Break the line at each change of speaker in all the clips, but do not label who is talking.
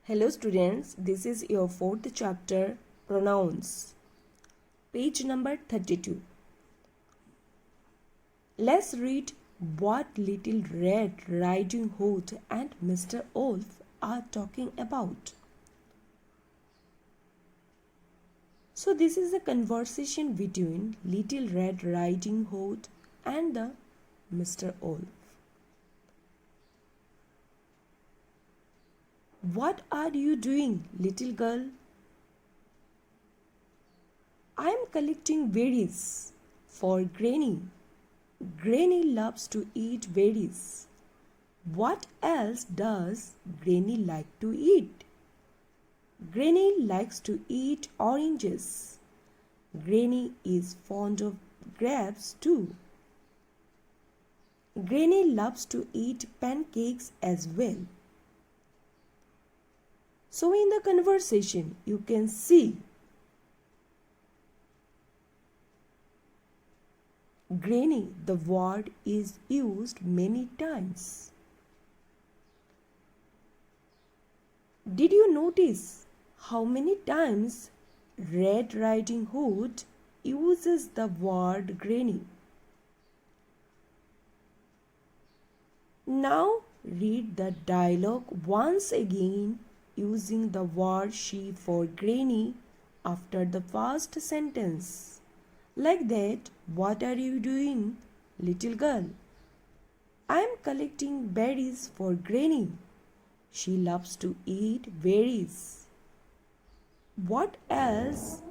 Hello students, this is your fourth chapter, Pronouns, page number 32. Let's read what Little Red Riding Hood and Mr. Wolf are talking about. So this is a conversation between Little Red Riding Hood and the Mr. Wolf. What are you doing, little girl? I am collecting berries for Granny. Granny loves to eat berries. What else does Granny like to eat? Granny likes to eat oranges. Granny is fond of grapes too. Granny loves to eat pancakes as well. So in the conversation, you can see Granny, the word is used many times. Did you notice how many times Red Riding Hood uses the word Granny? Now read the dialogue once again using the word she for Granny after the first sentence. Like that, what are you doing, little girl? I am collecting berries for Granny. She loves to eat berries. What else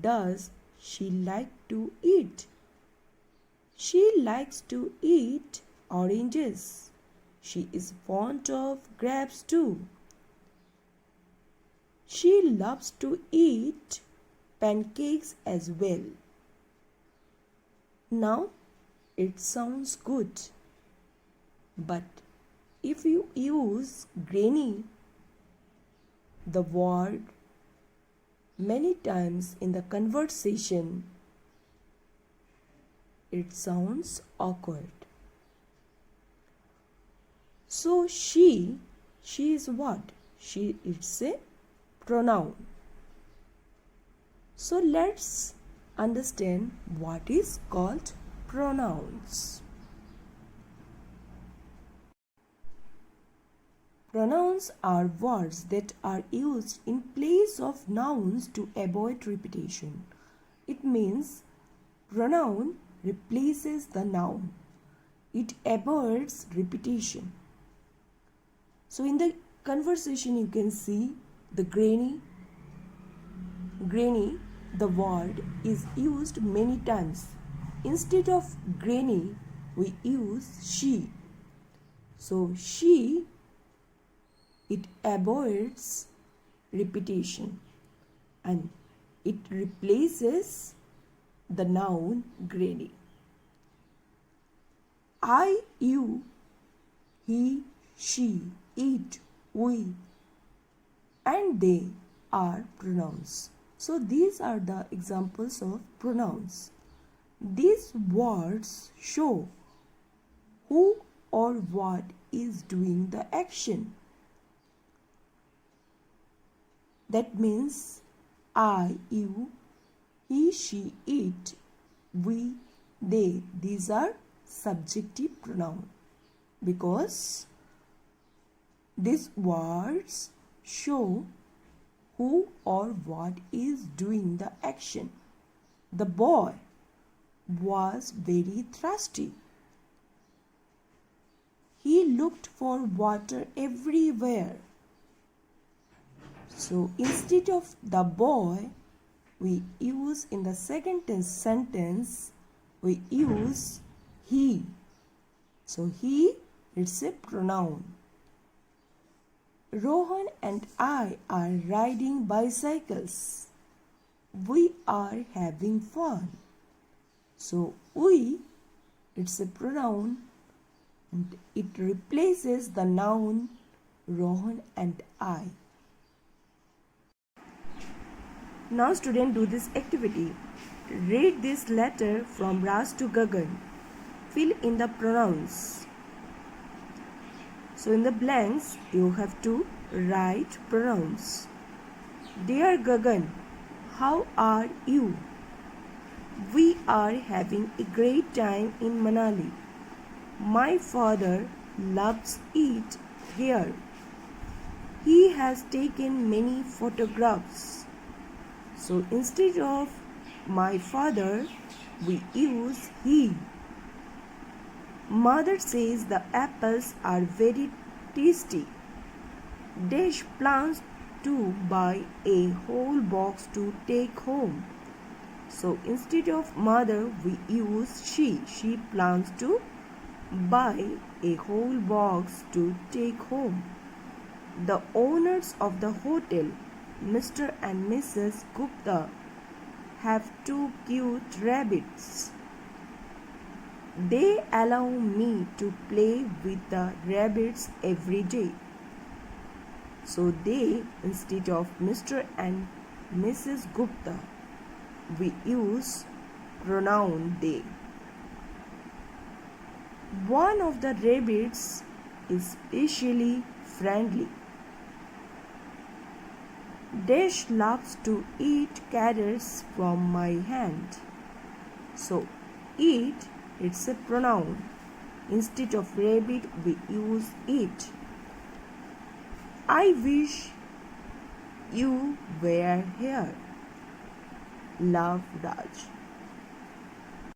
does she like to eat? She likes to eat oranges. She is fond of grapes too. She loves to eat pancakes as well. Now it sounds good, but if you use Granny, the word, many times in the conversation, it sounds awkward. So she is what? It's a pronoun. So let's understand what is called pronouns. Pronouns are words that are used in place of nouns to avoid repetition. It means pronoun replaces the noun. It avoids repetition. So in the conversation you can see the Granny, the word is used many times. Instead of Granny, we use she. So she, it avoids repetition and it replaces the noun Granny. I, you, he, she, it, we, and they are pronouns. So these are the examples of pronouns. These words show who or what is doing the action. That means I, you, he, she, it, we, they. These are subjective pronouns because these words show who or what is doing the action. The boy was very thirsty. He looked for water everywhere. So instead of the boy, we use in the second sentence, we use he. So he, it's a pronoun. Rohan and I are riding bicycles. We are having fun. So we, it's a pronoun and it replaces the noun Rohan and I. Now student, do this activity. Read this letter from Raj to Gagan. Fill in the pronouns. So So in the blanks, you have to write pronouns. Dear Gagan, how are you? We are having a great time in Manali. My father loves it here. He has taken many photographs. So instead of my father, we use he. Mother says the apples are very tasty. Dash plans to buy a whole box to take home. So instead of mother, we use she. She plans to buy a whole box to take home. The owners of the hotel, Mr. and Mrs. Gupta, have two cute rabbits. They allow me to play with the rabbits every day. So they, instead of Mr. and Mrs. Gupta, we use pronoun they. One of the rabbits is especially friendly. Dash loves to eat carrots from my hand. So eat, it's a pronoun. Instead of rabbit, we use it. I wish you were here. Love, Raj.